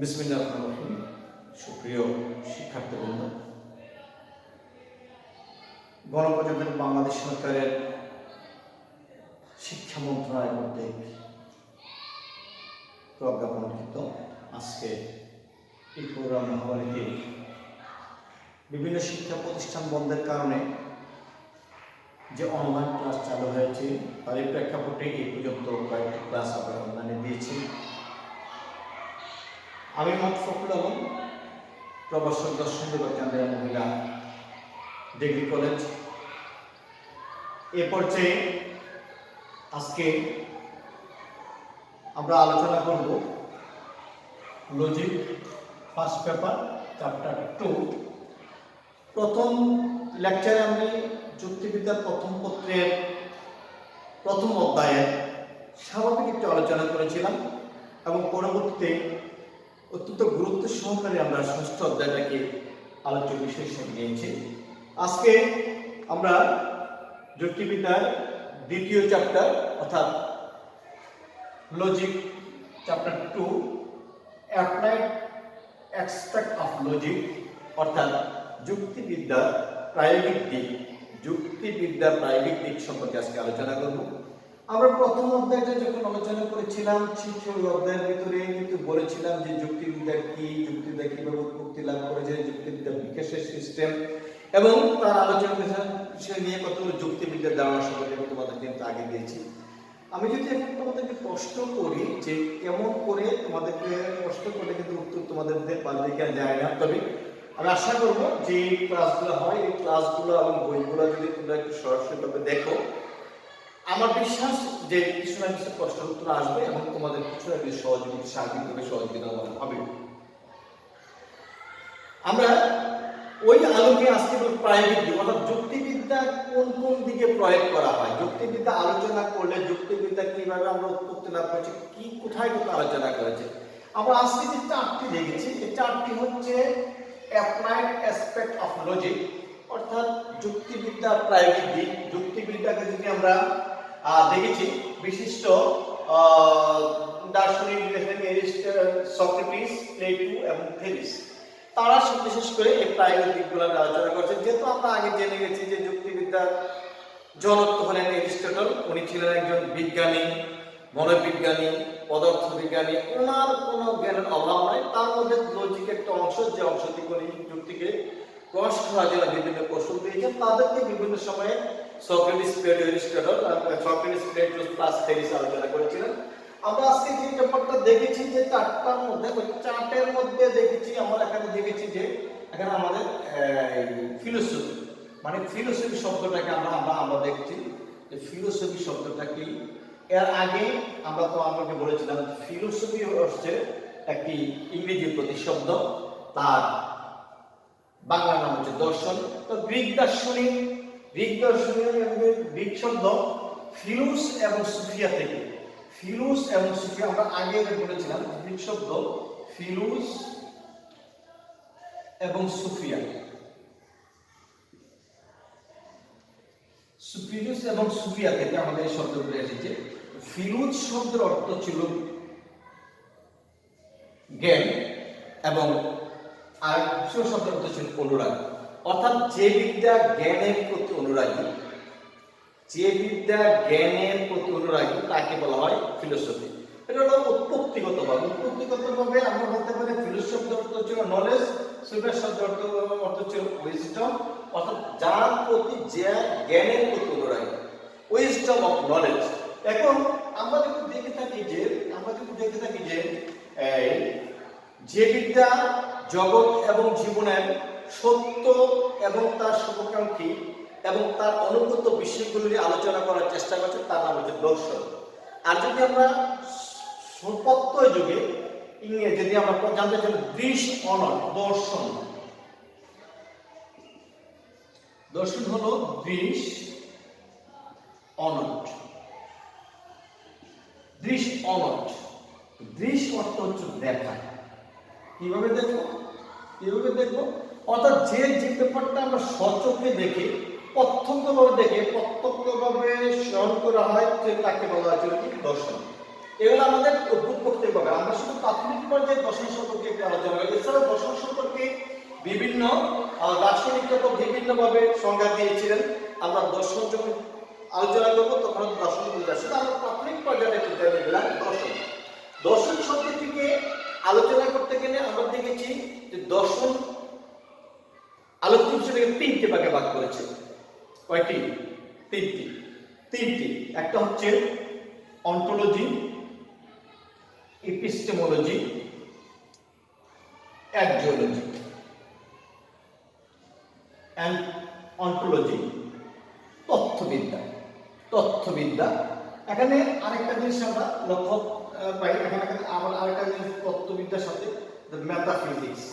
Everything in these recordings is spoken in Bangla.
বিসমিল্লাহির রহমানির রহিম। সুপ্রিয় শিক্ষার্থীবৃন্দ, গণপ্রজাতন্ত্রী বাংলাদেশ সরকারের শিক্ষা মন্ত্রণালয় কর্তৃক প্রজ্ঞাপনকৃত আজকে এই প্রোগ্রাম মহামারীতে বিভিন্ন শিক্ষা প্রতিষ্ঠান বন্ধের কারণে যে অনলাইন ক্লাস চালু হয়েছে তারই প্রেক্ষাপটে এই পর্যন্ত কয়েকটি ক্লাস আমরা অনলাইনে দিয়েছি। আমি মোহাম্মদ ফখরুল আলম, প্রভাষক দর্শন বিভাগ কেন্দ্রীয় মহিলা ডিগ্রি কলেজ। এ পর্যায়ে আজকে আমরা আলোচনা করব লজিক ফার্স্ট পেপার চ্যাপ্টার 2। প্রথম লেকচারে আমি যুক্তিবিদ্যার প্রথম পত্রের প্রথম অধ্যায়ের স্বাভাবিক একটু আলোচনা করেছিলাম এবং পরবর্তীতে অত্যন্ত গুরুত্ব সহকারে আমরা ষষ্ঠ অধ্যায়টাকে আলোচ্য বিষয় হিসেবে নিয়েছি। আজকে আমরা যুক্তিবিদ্যার দ্বিতীয় চ্যাপ্টার অর্থাৎ logic chapter 2 applied aspect of logic অর্থাৎ যুক্তিবিদ্যার প্রায়োগিক দিক সম্পর্কে আজকে আলোচনা করব। আমরা প্রথম অধ্যায়টা যখন আলোচনা করেছিলাম সেই অধ্যায়ের ভিতরে কিন্তু বলেছিলাম যে যুক্তিবিদ্যা কি, যুক্তিবিদ্যা কিভাবে উৎপত্তি লাভ করেছে, যুক্তিবিদ্যা বিকাশের সিস্টেম এবং তার আলোচনা বিষয় নিয়ে কতগুলো যুক্তিবিদ্যার ধারণা সম্পর্কে তোমাদের কিন্তু আগে দিয়েছি। আমি যদি এখন তোমাদেরকে প্রশ্ন করি যে কেমন করে তোমাদেরকে প্রশ্ন করলে কিন্তু উত্তর তোমাদের দিকে যায় না, তবে আমি আশা করবো যে ক্লাসগুলো হয় এই ক্লাসগুলো এবং বইগুলো যদি তোমরা একটু সরাসরিভাবে দেখো, আমার বিশ্বাস যে কিছু না কিছু প্রশ্নের উত্তর আসবে এবং তোমাদের কিছু না কিছু সহযোগিতা হবে। আমরা ওই আলোকে আজকে প্রায়োগিক দিক অর্থাৎ যুক্তিবিদ্যা কোন কোন দিকে প্রয়োগ করা হয়, যুক্তিবিদ্যা আলোচনা করলে যুক্তিবিদ্যা কিভাবে আমরা উৎপত্তি লাভ করেছি, কি কোথায় কোথায় আলোচনা করেছে। আমরা আজকে যে চারটি দেখেছি, এই চারটি হচ্ছে অ্যাপ্লাইড অ্যাসপেক্ট অফ লজিক অর্থাৎ যুক্তিবিদ্যার প্রায়োগিক দিক। যুক্তিবিদ্যাকে যদি আমরা দেখেছি বিশিষ্ট দার্শনিক সক্রেটিস, প্লেটো এবং থেলিস, তারা বিশেষ করে এই প্রায়োগিক দিকগুলো আলোচনা করছেন। যেহেতু আমরা আগে জেনে গেছি যে যুক্তিবিদ্যার জনক হলেন এরিস্টটল, উনি ছিলেন একজন বিজ্ঞানী, মনোবিজ্ঞানী, পদার্থবিজ্ঞানী, ওনার কোনো জ্ঞানের অভাব নাই। তার মধ্যে লজিক একটা অংশ, যে অংশটি উনি যুক্তিকে প্রকাশ করার জন্য বিভিন্ন কৌশল দিয়েছেন। তাদেরকে বিভিন্ন সময়ে Socrates, Plato, Aristotle, Socrates, Plato plus Thales আলোচনা করেছিলেন। আমরা আজকে যে ব্যাপারটা দেখেছি যে চারটার মধ্যে, ওই চার্টের মধ্যে দেখেছি আমরা এখানে দেখেছি যে এখানে আমাদের ফিলোসফি মানে ফিলোসফি শব্দটাকে আমরা দেখছি যে ফিলোসফি শব্দটা কি। এর আগে আমরা আমাকে বলেছিলাম ফিলোসফি হচ্ছে একটি ইংরেজি প্রতিশব্দ, তার বাংলা নাম হচ্ছে দর্শন। তো গ্রিক শব্দ ফিলুস এবং সুফিয়া থেকে, ফিলুস এবং সুফিয়া আমরা আগে বলেছিলাম গ্রিক শব্দ ফিলুস এবং সুফিয়া, ফিলুস এবং সুফিয়া থেকে আমাদের এই শব্দগুলো এসেছে। ফিলুস শব্দের অর্থ ছিল জ্ঞান এবং আর শব্দের অর্থ ছিল অনুরাগ, অর্থাৎ যে বিদ্যা জ্ঞানের প্রতি অনুরাগী, তাকে বলা হয় ফিলোসফি। এটা হলো উৎপত্তিগতভাবে আমরা বলতে পারি ফিলোস শব্দের অর্থ ছিল নলেজ, সুফিয়া শব্দের অর্থ ছিল উইজডম, অর্থাৎ যার প্রতি যে জ্ঞানের প্রতি অনুরাগী, উইজডম অফ নলেজ। এখন আমরা যদি দেখে থাকি যে বিদ্যা জগৎ এবং জীবনের সত্য এবং তার শুভাকাঙ্ক্ষী এবং তার অনুভূত বিষয়গুলো নিয়ে আলোচনা করার চেষ্টা করছে, তার নাম হচ্ছে দর্শন। আর যদি আমরা প্রত্যয় যুগে যদি আমরা জানতে চাই দর্শন হলো দৃশ্য অনট। দৃশ্য অর্থ হচ্ছে দেখা। কিভাবে দেখবো অর্থাৎ যে ব্যাপারটা আমরা সচক্ষে দেখি, প্রত্যক্ষভাবে স্মরণ করা হয়, তাকে বলা হয়েছিল কি দর্শন। এগুলো আমাদের বুক করতে হবে। আমরা শুধু প্রাথমিক পর্যায়ে দর্শন সম্পর্কে একটু আলোচনা করি। এছাড়া দর্শন সম্পর্কে বিভিন্ন দার্শনিকরা তো বিভিন্নভাবে সংজ্ঞা দিয়েছিলেন। আমরা দর্শন যখন আলোচনা করবো তখন দর্শন বলতে আসলে আমরা প্রাথমিক পর্যায়ে একটু জেনে নিলাম দর্শন। দর্শন শব্দটিকে আলোচনা করতে গেলে আমরা দেখেছি যে দর্শন আলোচ্য বিষয়টাকে তিনটি ভাগে ভাগ করেছে। কয়টি? তিনটি। একটা হচ্ছে অন্টোলজি, এপিস্টেমোলজি, অ্যাকজিওলজি। অন্টোলজি তথ্যবিদ্যা। এখানে আরেকটা জিনিস আমরা লক্ষ্য পাই, এখানে আবার আরেকটা জিনিস তথ্যবিদ্যার সাথে ম্যাথাফিজিক্স,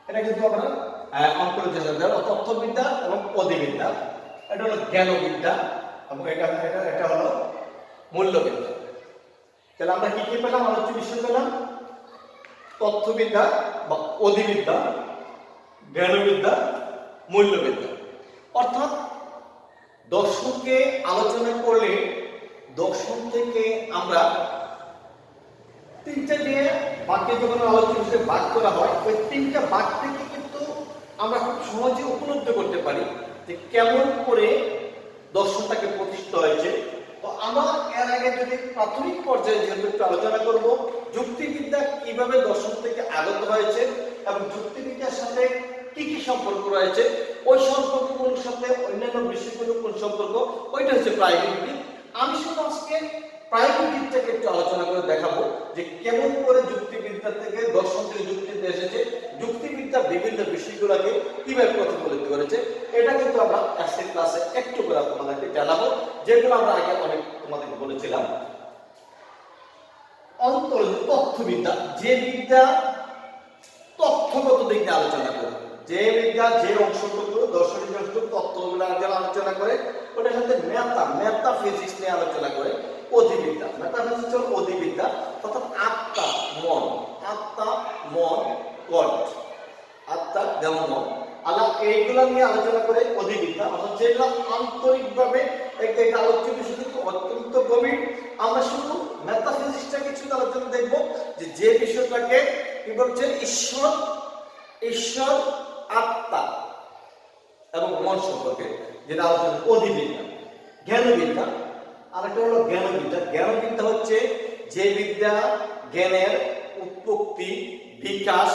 এটা কিন্তু আমরা অন্টোলজি তথ্যবিদ্যা এবং অধিবিদ্যা। এটা হলো জ্ঞানবিদ্যা এবং এটা হলো মূল্যবিদ্যা। তাহলে আমরা কি পেলাম? আলোচ্য বিষয় পেলাম তথ্যবিদ্যা বা অধিবিদ্যা, জ্ঞানবিদ্যা, মূল্যবিদ্যা। অর্থাৎ দর্শনকে আলোচনা করলে দর্শন থেকে আমরা তিনটা দিয়ে বাক্যে যখন আলোচ্য বিষয়ে ভাগ করা হয়, ওই তিনটা ভাগ থেকে কিন্তু আমরা খুব সহজে উপলব্ধি করতে পারি যে কেমন করে দর্শনটাকে প্রতিষ্ঠিত হয়েছে। তো আমরা এর আগে যদি প্রাথমিক পর্যায়ে যেহেতু একটু আলোচনা করব যুক্তিবিদ্যা কিভাবে দর্শন থেকে আগত হয়েছে এবং যুক্তিবিদ্যার সাথে কি কি সম্পর্ক রয়েছে, ওই সম্পর্কগুলোর সাথে অন্যান্য বিষয়গুলোর কোন সম্পর্ক, ওইটা হচ্ছে প্রায়োগিক দিক। আমি শুধু আজকে প্রায়োগিক দিকটাকে একটু আলোচনা করে দেখাবো যে কেমন করে যুক্তিবিদ্যা থেকে দর্শন থেকে যুক্তিতে এসেছে, যুক্তিবিদ্যা বিভিন্ন বিষয়গুলোকে কিভাবে প্রতিফলিত করেছে। এটা কিন্তু আমরা আজকের ক্লাসে একটু করে তোমাদেরকে জানাবো, যেগুলো আমরা আগে অনেক তোমাদেরকে বলেছিলাম। অন্তর্জ তথ্যবিদ্যা, যে বিদ্যা তথ্যগত দিক নিয়ে আলোচনা করে, যে বিদ্যা যে অংশটুকু দর্শনিক অংশটুকু তথ্যগুলো আলোচনা করে, ওটার সাথে ম্যাথাফিজিক্স নিয়ে আলোচনা করে। অধিবিদ্যা, ম্যাথাফিজিক্স হল অধিবিদ্যা, অর্থাৎ আত্মা মন গড, আত্মা যেমন মন আল্লাহ, এইগুলা নিয়ে আলোচনা করে অধিবিদ্যা। অর্থাৎ যেগুলো আন্তরিকভাবে একটা আলোচ্য বিষয় কিন্তু অত্যন্ত গভীর। আমরা শুধু ম্যাথাফিজিক্সটা কিছু আলোচনা দেখবো যে বিষয়টাকে কি বলছে, ঈশ্বর আত্মা এবং মন সম্পর্কে যেটা আলোচনা। অধিবিদ্যা, জ্ঞানবিদ্যা, আরেকটা হলো জ্ঞানবিদ্যা হচ্ছে যে বিদ্যা জ্ঞানের উৎপত্তি, বিকাশ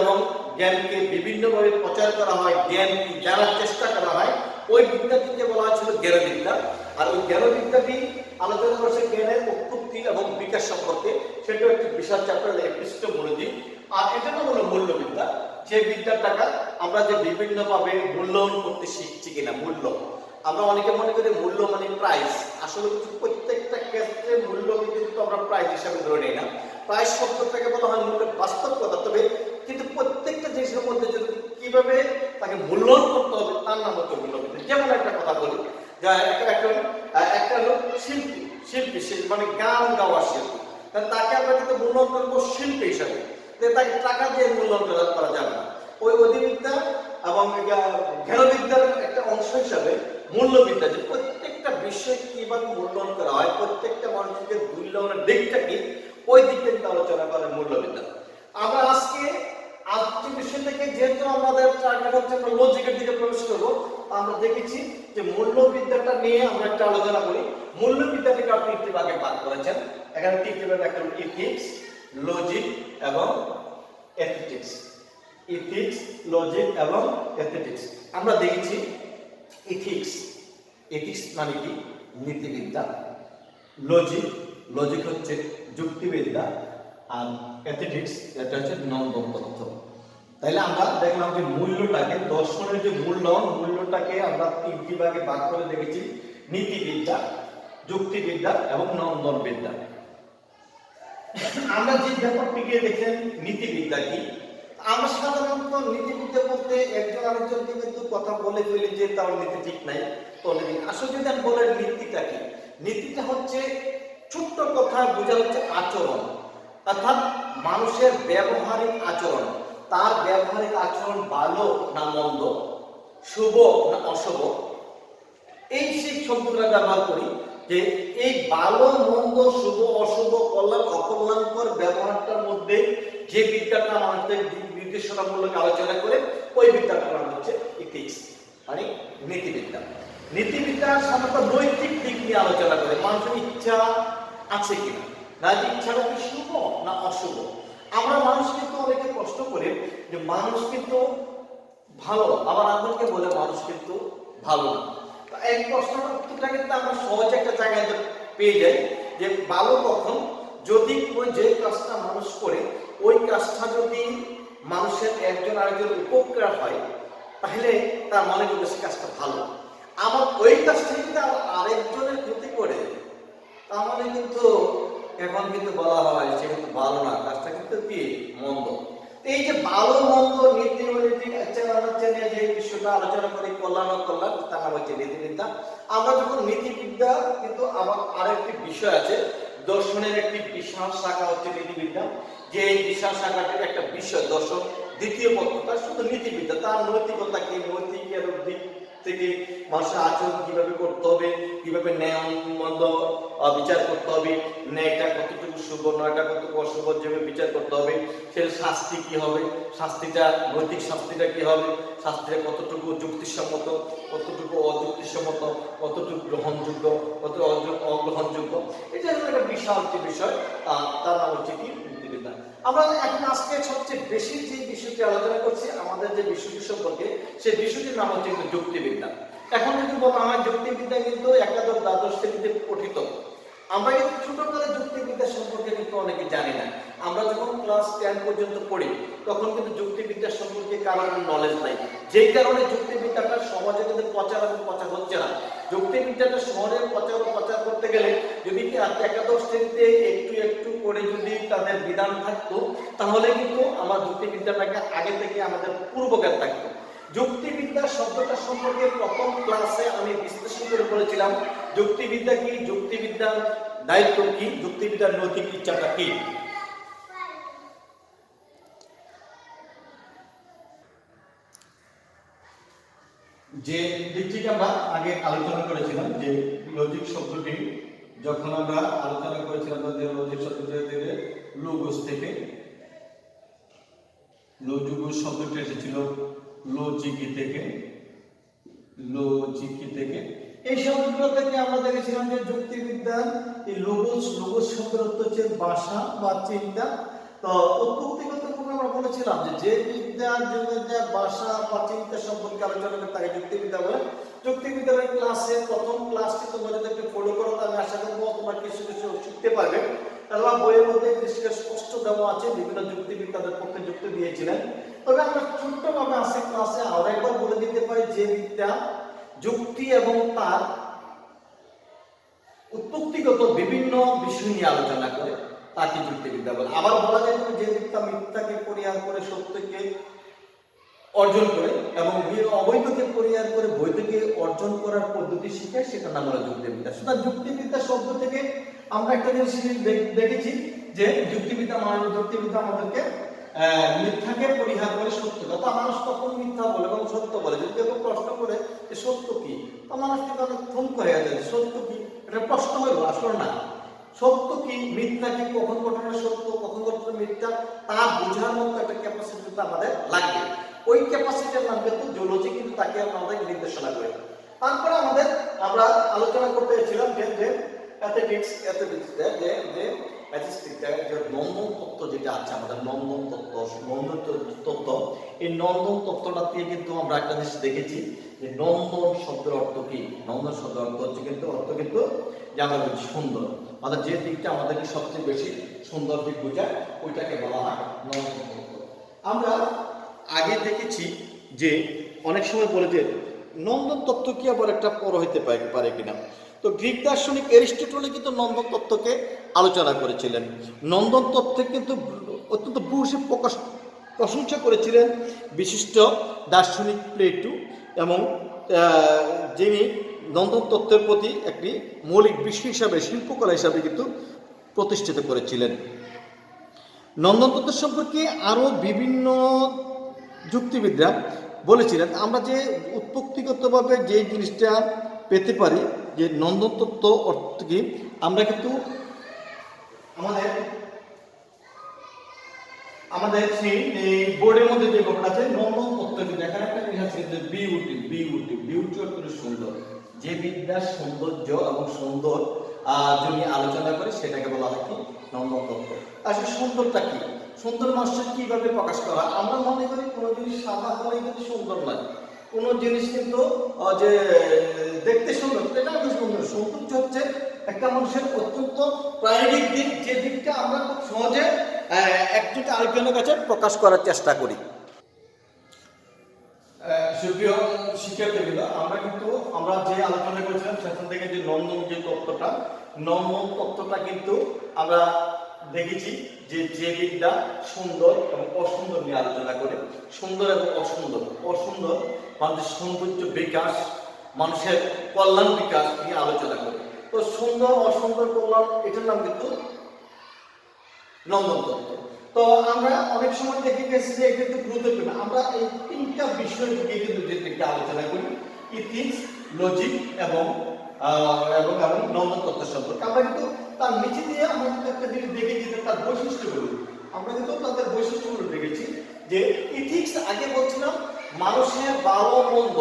এবং জ্ঞানকে বিভিন্নভাবে প্রচার করা হয়, জ্ঞান জানার চেষ্টা করা হয়, ওই বিদ্যাটিকে বলা হয়েছিল জ্ঞানবিদ্যা। আর ওই জ্ঞানবিদ্যাটি আলোচনা করছে জ্ঞানের উৎপত্তি এবং বিকাশ সম্পর্কে, সেটাও একটি বিশাল চ্যাপ্টার, এপিস্টেমোলজি। আর এটা হলো মূল্যবিদ্যা, যে বিদ্যার টাকা আমরা যে বিভিন্নভাবে মূল্যায়ন করতে শিখছি কিনা। মূল্য, আমরা অনেকে মনে করি মূল্য মানে প্রাইস, আসলে কিন্তু প্রত্যেকটা ক্ষেত্রে মূল্য কিন্তু আমরা প্রাইস হিসাবে ধরে নিই না। প্রাইস শব্দটাকে বলা হয় মূল্যের বাস্তব কথা, তবে কিন্তু প্রত্যেকটা জিনিসের মধ্যে যদি কিভাবে তাকে মূল্যায়ন করতে হবে তার নাম হচ্ছে মূল্যবিদ্যা। যেমন একটা কথা বলি, একটা লোক শিল্পী মানে গান গাওয়ার শিল্পী, তাকে আমরা কিন্তু মূল্যায়ন করবো শিল্পী হিসাবে, তাকে টাকা দিয়ে মূল্যায়ন করা যাবে না। ওই অধিবিদ্যা এবং জ্ঞানবিদ্যার একটা অংশ হিসাবে মূল্যবিদ্যা, যে প্রত্যেকটা বিষয় কিভাবে মূল্যায়ন করা হয়, প্রত্যেকটা মানুষের মূল্যায়নের দিকটা কি, ওই দিকটা কিন্তু আলোচনা করে মূল্যবিদ্যা। আমরা আজকে বিষয় থেকে যেহেতু আমাদের টার্গেট হচ্ছে আমরা লজিকের দিকে প্রবেশ করবো, আমরা দেখেছি যে মূল্যবিদ্যাটা নিয়ে আমরা একটা আলোচনা করি। মূল্যবিদ্যাটাকে আপনি তিনটি ভাগে ভাগ করেছেন। এখানে তিনটি ভাগে, একটা হলো ইথিক্স, লজিক এবং এথেটিক্স। ইথিক্স, লজিক এবং এথেটিক্স। আমরা দেখেছি ইথিক্স মানে কি, নীতিবিদ্যা। লজিক হচ্ছে যুক্তিবিদ্যা, আর এথেটিক্স এটা হচ্ছে নন্দন তত্ত্ব। তাইলে আমরা দেখলাম যে মূল্যটাকে, দর্শনের যে মূল্যটাকে আমরা তিনটি ভাগে ভাগ করে দেখেছি, নীতিবিদ্যা, যুক্তিবিদ্যা এবং নন্দন বিদ্যা। আমরা যে ব্যাপারটিকে দেখেন নীতিবিদ্যা কি, আমরা সাধারণত নীতিবিদ্যা বলতে একজন আরেকজনকে কিন্তু কথা বলে ফেলি যে তার নীতি ঠিক নাই, আসলে যদি বলেন নীতিটা কি, নীতিটা হচ্ছে ছোট্ট কথা বোঝা হচ্ছে আচরণ, অর্থাৎ মানুষের ব্যবহারিক আচরণ, তার ব্যবহারিক আচরণ ভালো না মন্দ, শুভ না অশুভ, এই সেই শব্দগুলো ব্যবহার করি যে এই ভালো মন্দ শুভ অশুভ কল্যাণ অকল্যাণকর ব্যবহারটার মধ্যে যে বিদ্যাটা আমাদের নির্দেশনামূলক আলোচনা করে ওই বিদ্যাটার নাম হচ্ছে ইথিক্স, মানে নীতিবিদ্যা। নীতিবিদ্যা সাধারণত নৈতিক দিক নিয়ে আলোচনা করে, মানুষের ইচ্ছা আছে কিনা, না যে ইচ্ছাটা কি শুভ না অশুভ। আমরা মানুষ কিন্তু অনেকে প্রশ্ন করে যে মানুষ কিন্তু ভালো, আবার আমাদেরকে বলে মানুষ কিন্তু ভালো না। এই প্রশ্নটার উত্তরটা কিন্তু আমরা সহজে একটা জায়গায় পেয়ে যাই যে ভালো কখন, যদি যে কাজটা মানুষ করে ওই কাজটা যদি মানুষের একজন আরেকজন উপকার হয় তাহলে তার মনে করবে সে কাজটা ভালো। আবার ওই কাজটা যদি আরেকজনের ক্ষতি করে তার মানে কিন্তু এখন কিন্তু বলা হয় সে কিন্তু ভালো না, কাজটা কিন্তু কি মন্দ। এই যে ভালো মন্দ নীতি অনৈতিক নিয়ে যে বিষয়টা আলোচনা করি কল্যাণ অকল্যাণ, তার নাম হচ্ছে নীতিবিদ্যা। আমরা যখন নীতিবিদ্যা, কিন্তু আবার আরেকটি বিষয় আছে, দর্শনের একটি বিশাল শাখা হচ্ছে নীতিবিদ্যা, যে এই বিশাল শাখাটির একটা বিষয় দর্শন দ্বিতীয় পত্রটা শুধু নীতিবিদ্যা। তার নৈতিকতা কি, নৈতিকের দিক থেকে মানুষের আচরণ কিভাবে করতে হবে, কিভাবে ন্যায় মন্দ বিচার করতে হবে, ন্যায়টা কতটুকু শুভ নয়টা কতটুকু অশুভ যেভাবে বিচার করতে হবে, সেটা শাস্তি কি হবে, শাস্তিটা নৈতিক শাস্তিটা কি হবে, শাস্তিটা কতটুকু যুক্তিসম্মত, কতটুকু অযুক্তিসম্মত, কতটুকু গ্রহণযোগ্য, কত অগ্রহণযোগ্য, এটা হলো একটা বিশাল একটি বিষয়। তার নাম হচ্ছে কি নীতিবিদ্যা। আমরা এখন আজকে সবচেয়ে বেশি যে বিষয়টি আলোচনা করছি আমাদের যে বিষয়টি সম্পর্কে, সেই বিষয়টির নাম হচ্ছে কিন্তু যুক্তিবিদ্যা। এখন যদি বলা হয় যুক্তিবিদ্যা কিন্তু একাদশ দ্বাদশ শ্রেণীতে পঠিত। আমরা কিন্তু ছোটবেলায় যুক্তিবিদ্যা সম্পর্কে কিন্তু অনেকে জানি না। আমরা যখন ক্লাস 10 পর্যন্ত পড়ি তখন কিন্তু যুক্তিবিদ্যা সম্পর্কে কারোর নলেজ নাই, যেই কারণে যুক্তিবিদ্যাটা সমাজে কিন্তু প্রচার হচ্ছে না। যুক্তিবিদ্যাটা শহরে প্রচার করতে গেলে যদি একাদশ শ্রেণীতে একটু একটু করে যদি তাদের বিধান থাকতো তাহলে কিন্তু আমার যুক্তিবিদ্যাটাকে আগে থেকে আমাদের পূর্বজ্ঞান থাকতো। যুক্তিবিদ্যা শব্দটা সম্পর্কে প্রথম ক্লাসে আমি বিশ্লেষণ করে বলেছিলাম যুক্তিবিদ্যা কি, যুক্তিবিদ্যার দায়িত্ব কি, যুক্তিবিদ্যার নৈতিক ইচ্ছাটা কি। যে দিকটিকে আমরা আগে আলোচনা করেছিলাম যে লজিক শব্দটি যখন আমরা আলোচনা করেছিলাম যে লজিক শব্দটি লোগোস থেকে, লোগোস শব্দটি এসেছিল লজিকি থেকে, এই শব্দগুলো থেকে আমরা দেখেছিলাম যে যুক্তিবিদ্যার এই লোগোস শব্দের অর্থ হচ্ছে ভাষা বা চিন্তা। তো উৎপত্তিগত ভাবে আমরা বলেছিলাম যে বিদ্যার যুগে ভাষা বা চিন্তা সম্পর্কে আলোচনা করে তাকে যুক্তিবিদ্যা বলে। যুক্তিবিদ্যার ক্লাসে প্রথম ক্লাসটি তোমরা যদি একটু ফলো করো তাহলে আশা করবো তোমরা কিছু শিখতে পারবে। তাহলে বইয়ের মধ্যে স্পষ্ট দেওয়া আছে, বিভিন্ন যুক্তিবিদ্যাদের পক্ষে যুক্তি দিয়েছিলেন। তবে আমরা ছোট্টভাবে আছে ক্লাসে আরো একবার বলে দিতে পারি যে বিদ্যা যুক্তি এবং তার উৎপত্তিগত বিভিন্ন বিষয় নিয়ে আলোচনা করে তাকে যুক্তিবিদ্যা বলে। আবার বলা যায় যে বিদ্যা মিথ্যাকে পরিহার করে সত্যকে অর্জন করে এবং অবৈধকে পরিহার করে বৈধকে অর্জন করার পদ্ধতি শিখে, সেটার নাম হলো যুক্তিবিদ্যা। সুতরাং যুক্তিবিদ্যা শব্দ থেকে আমরা একটা জিনিস দেখেছি যে যুক্তিবিদ্যা আমাদেরকে মিথ্যাকে পরিহার করে সত্য কথা। মানুষ তখন মিথ্যা বলে এবং সত্য বলে। যদি কেউ প্রশ্ন করে যে সত্য কি, তা মানুষ কিন্তু অনেক থমক হয়ে যায়, সত্য কি, এটা প্রশ্ন হইল আসলে না। সত্য কি, মিথ্যা কি, কখন ঘটনা সত্য কখন ঘটনা মিথ্যা, তা বোঝার মতো একটা ক্যাপাসিটি আমাদের লাগবে। ওই ক্যাপাসিটির নাম কিন্তু জিওলজি, কিন্তু তাকে আমাদের নির্দেশনা করে। তারপরে আমরা আলোচনা করতে ছিলাম যে নন্দন তত্ত্ব যেটা আছে আমাদের, নন্দন তত্ত্ব, এই নন্দন তত্ত্বটা দিয়ে কিন্তু আমরা একটা জিনিস দেখেছি যে নন্দন শব্দের অর্থ কি। নন্দন শব্দের অর্থ হচ্ছে কিন্তু যে আমরা বলছি সুন্দর, আমাদের যে দিকটা আমাদেরকে সবচেয়ে বেশি সুন্দর দিক বোঝায় ওইটাকে বলা হয় নন্দন তত্ত্ব। আমরা আগে দেখেছি যে অনেক সময় বলে যে নন্দন তত্ত্ব কি আবার একটা পর হইতে পারে কিনা। তো গ্রিক দার্শনিক এরিস্টটল কিন্তু নন্দন তত্ত্বকে আলোচনা করেছিলেন। নন্দন তত্ত্বে কিন্তু অত্যন্ত ভূয়সী প্রশংসা করেছিলেন বিশিষ্ট দার্শনিক প্লেটো, এবং যিনি নন্দন তত্ত্বের প্রতি একটি মৌলিক বিষয় হিসাবে, শিল্পকলা হিসাবে কিন্তু প্রতিষ্ঠিত করেছিলেন। নন্দন তত্ত্ব সম্পর্কে আরও বিভিন্ন যুক্তিবিদরা বলেছিলেন। আমরা যে উৎপত্তিগতভাবে যে জিনিসটা পেতে পারি যে নন্দন তত্ত্ব অর্থ কি, আমরা কিন্তু আমাদের আমাদের সেই বোর্ডের মধ্যে যে ব্যাপারটা আছে নন্দন তত্ত্ব, কিন্তু এখানে একটা জিনিস আছে যে বিউটি, বিউটি, বিউটি অর্থ সুন্দর, যে বিদ্যার সৌন্দর্য এবং সুন্দর যদি আলোচনা করে সেটাকে বলা হয় কি নন্দন তত্ত্ব। আসলে সুন্দরটা কি, সুন্দর মানুষের কিভাবে প্রকাশ করা, আমরা মনে করি কোনো জিনিস সাদা হলেই কিন্তু সুন্দর নয়, কোনো জিনিস কিন্তু যে দেখতে সুন্দর এটা কিন্তু সুন্দর, সৌন্দর্য হচ্ছে একটা মানুষের অত্যন্ত প্রায়োরিক দিক, যে দিকটা আমরা খুব সহজে একজনকে আরেকজনের কাছে প্রকাশ করার চেষ্টা করি। সুপ্রিয় শিক্ষার্থীবৃন্দ, আমরা যে আলোচনা করেছিলাম সেখান থেকে যে নন্দন যে তত্ত্বটা, নন্দন তত্ত্বটা কিন্তু আমরা দেখেছি যে যে দিকটা সুন্দর এবং অসুন্দর নিয়ে আলোচনা করে, সুন্দর এবং অসুন্দর, অসুন্দর মানুষের সৌন্দর্য বিকাশ, মানুষের কল্যাণ বিকাশ নিয়ে আলোচনা করে। তো সুন্দর অসুন্দর কল্যাণ এটার নাম কিন্তু নন্দন তত্ত্ব। তো আমরা অনেক সময় দেখে গেছি যে এটা কিন্তু গুরুত্বপূর্ণ, আমরা এই তিনটা বিষয় থেকে কিন্তু যে আলোচনা করি, ইথিক্স, লজিক এবং নন্দন তত্ত্ব সম্পর্কে। আমরা কিন্তু তার নিচে দিয়ে আমরা কিন্তু একটা জিনিস দেখেছি যে তার বৈশিষ্ট্যগুলো, আমরা কিন্তু তাদের বৈশিষ্ট্যগুলো দেখেছি যে ইথিক্স আগে বলছিলাম মানুষের ভালো মন্দ,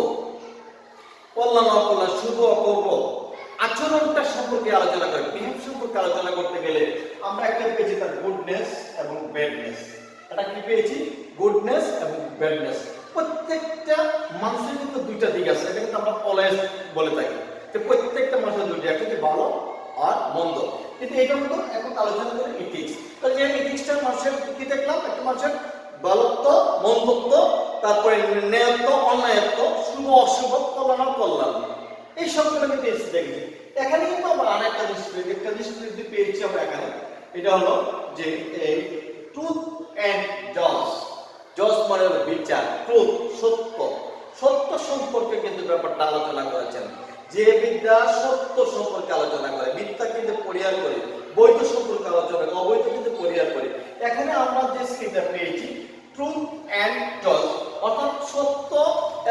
কল্যাণ অকল্যাণ, শুভ অশুভ আচরণটা সম্পর্কে আলোচনা করে, বিহেভ সম্পর্কে আলোচনা করতে গেলে আমরা একটা পেয়েছি তার গুডনেস এবং ব্যাডনেস। এটা কি পেয়েছি? গুডনেস এবং ব্যাডনেস। প্রত্যেকটা মানুষের কিন্তু দুইটা দিক আছে, এটা কিন্তু আমরা অলওয়েজ বলে থাকি যে প্রত্যেকটা মানুষের দুইটা, একটা হচ্ছে ভালো আর মন্দ। কিন্তু এটা কিন্তু এখন আলোচনা করে ইথিক্স। তাহলে যে ইথিক্সটা মানুষের কি দেখলাম, একটা মানুষের ভালোত্ব, মন্দত্ব, তারপরে ন্যায়ত্ব, অন্যায়ত্ব, শুভ অশুভ, কল্যাণ অকল্যাণ, এই সবগুলো কিন্তু এসে দেখি। এখানে কিন্তু আমরা আরেকটা জিনিস পেয়েছি আমরা এখানে, এটা হলো যে এই ট্রুথ এন্ড জজ। জজ মানে হলো বিচার, ট্রুথ সত্য, সত্য সম্পর্কে কিন্তু ব্যাপারটা আলোচনা করেছেন। যে বিদ্যা সত্য সম্পর্কে আলোচনা করে, মিথ্যা কিন্তু পরিহার করে, বৈধ সম্পর্কে আলোচনা করে, অবৈধ কিন্তু পরিহার করে। এখানে আমরা যে স্কিলটা পেয়েছি ট্রুথ এন্ড জজ, অর্থাৎ সত্য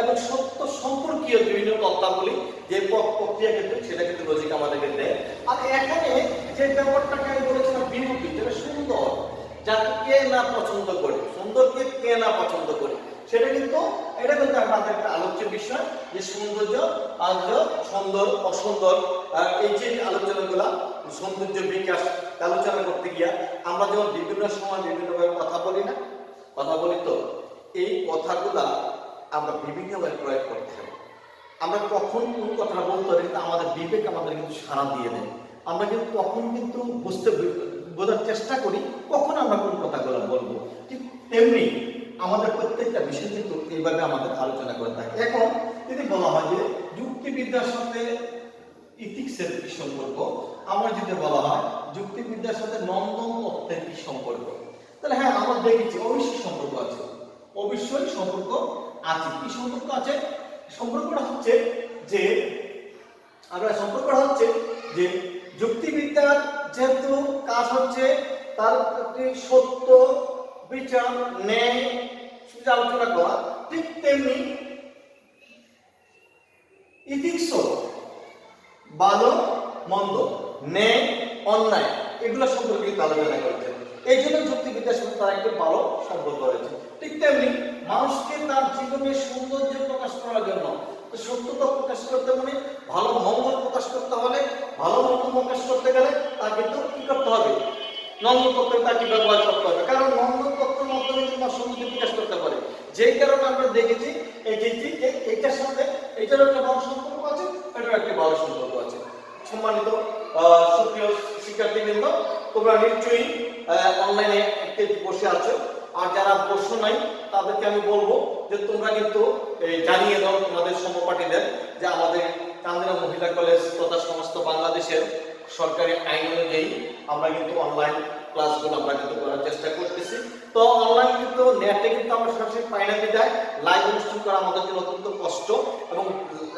এবং সত্য সম্পর্কীয় বিভিন্ন তত্ত্বাবলী যে প্রক্রিয়া কিন্তু সেটা কিন্তু লজিক আমাদেরকে দেয়। আর এখানে যে ব্যাপারটাকে আমি বলেছিলাম বিউটি, যেটা সুন্দর, যাকে কে না পছন্দ করে, সুন্দরকে কে না পছন্দ করে, সেটা কিন্তু এটা কিন্তু আমাদের একটা আলোচ্য বিষয় যে সৌন্দর্য আর সুন্দর অসুন্দর, এই যে আলোচনাগুলা সৌন্দর্য বিকাশ আলোচনা করতে গিয়া আমরা যেমন বিভিন্ন সময় বিভিন্নভাবে কথা বলি না, কথা বলি, তো এই কথাগুলা আমরা বিভিন্নভাবে প্রয়োগ করতে হবে। আমরা কখন কোন কথা বলতে পারি আমাদের বিবেক আমাদের কিন্তু সাড়া দিয়ে দেয়, আমরা কিন্তু তখন কিন্তু বোঝার চেষ্টা করি কখন আমরা কোন কথাগুলো বলবো। ঠিক তেমনি আমাদের প্রত্যেকটা বিষয় কিন্তু এইভাবে আমাদের আলোচনা করে থাকে। এখন যদি বলা হয় যে যুক্তিবিদ্যার সাথে ইথিক্সের কি সম্পর্ক, আমার যদি বলা হয় যুক্তিবিদ্যার সাথে নন্দন তত্ত্বের কি সম্পর্ক, তাহলে হ্যাঁ আমরা দেখেছি অবশ্যই সম্পর্ক আছে, অবশ্যই সম্পর্ক আছে। কি সম্পর্ক আছে? সম্পর্কটা হচ্ছে যে যুক্তিবিদ্যার যেহেতু কাজ হচ্ছে তার প্রতি সত্য, বিচার, ন্যায় আলোচনা করা, ঠিক তেমনি ইথিক্সও ভালো মন্দ, ন্যায় অন্যায় এগুলো সম্পর্কে কিন্তু আলোচনা করেছে। এই জন্য যুক্তিবিদ্যার সাথে তার একটা ভালো সম্পর্ক রয়েছে। ঠিক তেমনি মানুষকে তার জীবনের সৌন্দর্য প্রকাশ করার জন্য, সত্যতা প্রকাশ করতে মানে ভালো মঙ্গল প্রকাশ করতে হলে, ভালো মন্দ প্রকাশ করতে গেলে তার কিন্তু কি করতে হবে? নন্দন তত্ত্বের তাকে ব্যবহার করতে হবে, কারণ নন্দন তত্ত্বের মাধ্যমে তোমার সৌন্দর্য প্রকাশ করতে পারে। যেই কারণে আমরা দেখেছি এই যে এইটার সাথে এইটার একটা ভালো সম্পর্ক আছে, এটার একটা ভালো সম্পর্ক আছে। সম্মানিত সুপ্রিয় শিক্ষার্থীবৃন্দ, তোমরা নিশ্চয়ই অনলাইনে বসে আছো, আর যারা বসো নাই তাদেরকে আমি বলবো যে তোমরা কিন্তু জানিয়ে দাও তোমাদের সহপাঠীদের যে আমাদের চান্দিনা মহিলা কলেজ তথা সমস্ত বাংলাদেশের সরকারি আইন অনুযায়ী আমরা কিন্তু অনলাইন ক্লাসগুলো আমরা কিন্তু করার চেষ্টা করতেছি। তো অনলাইন কিন্তু নেটে কিন্তু আমরা সরাসরি পাই না, বিধায় লাইভ অনুষ্ঠান করা আমাদের জন্য অত্যন্ত কষ্ট,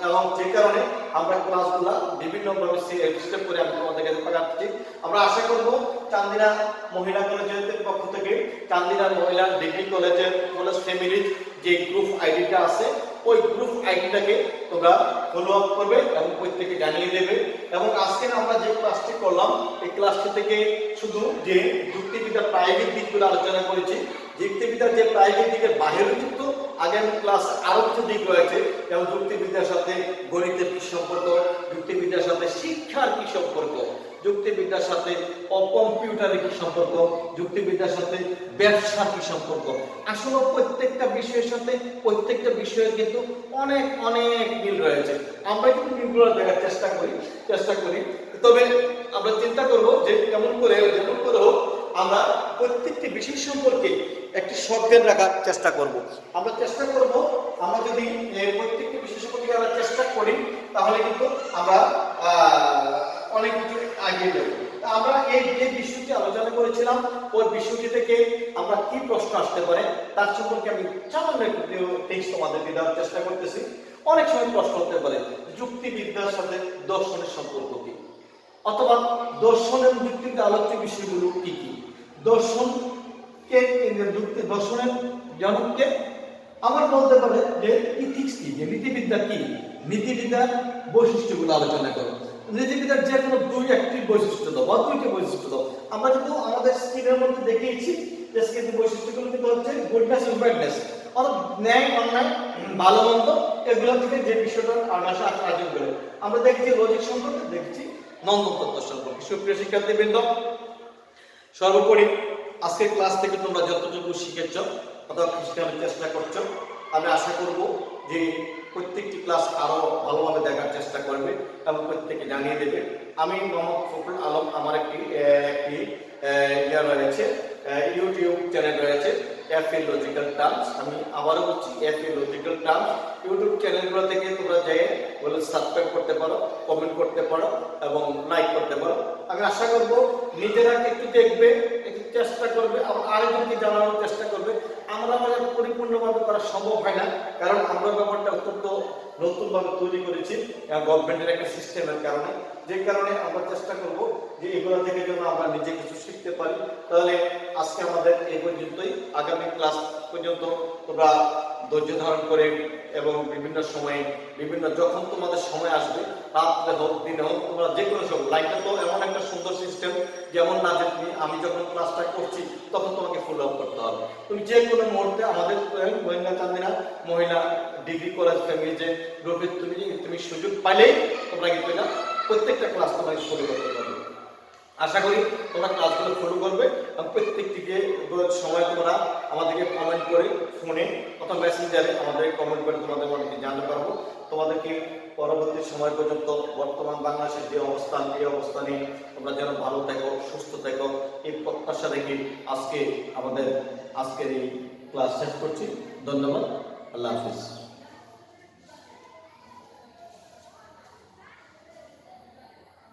এবং যে কারণে আমরা ক্লাসগুলো বিভিন্নভাবে সিস্টেম করে আমি তোমাদের কাছে পাঠাচ্ছি। আমরা আশা করব চান্দিনা মহিলা কলেজের পক্ষ থেকে চান্দিনা মহিলা ডিগ্রি কলেজ ফ্যামিলির যে গ্রুপ আইডিটা আছে ওই গ্রুপ আইডিটাকে তোমরা ফলো আপ করবে এবং প্রত্যেকে জানিয়ে দেবে। এবং আজকে আমরা যে ক্লাসটি করলাম এই ক্লাসটি থেকে শুধু যে যুক্তিবিদ্যার প্রায়োগিক দিকগুলো আলোচনা করেছি, যুক্তিবিদ্যার যে প্রায়োগিক দিকের বাইরেও কিন্তু আগামী ক্লাস আরো কিছু দিক রয়েছে, যেমন যুক্তিবিদ্যার সাথে গণিতের কি সম্পর্ক, যুক্তিবিদ্যার সাথে শিক্ষার কি সম্পর্ক, যুক্তিবিদ্যার সাথে কম্পিউটারের কি সম্পর্ক, যুক্তিবিদ্যার সাথে ব্যবসার কি সম্পর্ক। আসলে প্রত্যেকটা বিষয়ের সাথে প্রত্যেকটা বিষয়ের কিন্তু অনেক অনেক মিল রয়েছে। আমরা কিন্তু মিলগুলো দেখার চেষ্টা করি। তবে আমরা চিন্তা করব যে যেমন করে হোক আমরা প্রত্যেকটি বিষয় সম্পর্কে একটি সজ্ঞান রাখার চেষ্টা করব। আমরা চেষ্টা করব, আমরা যদি প্রত্যেকটি বিষয় সম্পর্কে আমরা চেষ্টা করি তাহলে কিন্তু আমরা অনেক কিছু এগিয়ে যাব। আমরা এই যে বিষয়টি আলোচনা করেছিলাম ওই বিষয়টি থেকে আমরা কি প্রশ্ন আসতে পারে তার সম্পর্কে আমি সামান্য একটু টেক্সট তোমাদেরকে দেওয়ার চেষ্টা করতেছি। অনেক সময় প্রশ্ন হতে পারে যুক্তিবিদ্যার সাথে দর্শনের সম্পর্ক কি, অথবা দর্শনের যুক্তিতে আলোচ্য বিষয়গুলো কি কি, দর্শনের জনককে আমার বলতে পারে যে ইথিক্স কি, যে নীতিবিদ্যা কি, নীতিবিদ্যার বৈশিষ্ট্যগুলো আলোচনা করো। নীতিবিদ্যার যে কোনো একটি বৈশিষ্ট্য দাও বা দুইটি বৈশিষ্ট্য দাও। আমরা কিন্তু আমাদের স্ক্রিনের মধ্যে দেখিয়েছি যে স্ক্রিনের বৈশিষ্ট্যগুলো কিন্তু হচ্ছে গুডনেস এবং ব্যাডনেস, অর্থাৎ ন্যায় অন্যায় ভালো মন্দ, এগুলো থেকে যে বিষয়টা আসা আয়োজন করে। আমরা দেখেছি লজিক সম্পর্কে, দেখেছি নন্দনতত্ত্ব সম্পর্কে। সুপ্রিয় শিক্ষার্থীবৃন্দ, সর্বোপরি আজকের ক্লাস থেকে তোমরা যতটুকু শিখেছ অথবা শেখানোর চেষ্টা করছো, আমি আশা করব যে প্রত্যেকটি ক্লাস আরো ভালোভাবে দেখার চেষ্টা করবে এবং প্রত্যেকে জানিয়ে দেবে। আমি মোহাম্মদ ফখরুল আলম, আমার একটি রয়েছে, ইউটিউব চ্যানেল রয়েছে এফএ লজিক্যাল টার্মস। আমি আবারও বলছি এফএ লজিক্যাল টার্মস। ইউটিউব চ্যানেলগুলো থেকে তোমরা যেয়ে বলে সাবস্ক্রাইব করতে পারো, কমেন্ট করতে পারো এবং লাইক করতে পারো। আমি আশা করব নিজেরা একটু দেখবে, একটু চেষ্টা করবে, আবার আরেকজনকে জানানোর চেষ্টা করবে। আমরা পরিপূর্ণভাবে করা সম্ভব হয় না, কারণ আমরা ব্যাপারটা অত্যন্ত নতুনভাবে তৈরি করেছি গভর্নমেন্টের একটা সিস্টেমের কারণে, যে কারণে আমরা চেষ্টা করব যে এগুলো থেকে যেন আমরা নিজে কিছু শিখতে পারি। তাহলে আজকে আমাদের এই পর্যন্তই। আগামী ক্লাস পর্যন্ত তোমরা ধৈর্য ধারণ করে এবং বিভিন্ন সময়ে যখন তোমাদের সময় আসবে, রাত্রে হোক দিনে হোক, তোমরা যে কোনো সময়, লাইনটা তো এমন একটা সুন্দর সিস্টেম, যেমন না যে আমি যখন ক্লাসটা করছি তখন তোমাকে ফলো আপ করতে হবে। তুমি যে কোনো মুহূর্তে আমাদের গোয়েন্দা চান্দিনা মহিলা ডিগ্রি কলেজ ফ্যামিলি যে গ্রুপে তুমি সুযোগ পাইলেই তোমরা কিন্তু না প্রত্যেকটা ক্লাস তোমাকে ফলো করতে পারবে। আশা করি তোমরা ক্লাসগুলো ফলো করবে এবং প্রত্যেকটিকে সময় তোমরা আমাদেরকে কমেন্ট করে ফোনে অথবা মেসেঞ্জারে আমাদের কমেন্ট করে তোমাদের অনেকে জানতে পারবো। তোমাদেরকে পরবর্তী সময় পর্যন্ত বর্তমান বাংলাদেশের যে অবস্থান, এই অবস্থানে তোমরা যেন ভালো থাকো, সুস্থ থাকো, এই প্রত্যাশা রেখে আজকের এই ক্লাস শেষ করছি। ধন্যবাদ। আল্লাহ হাফিজ।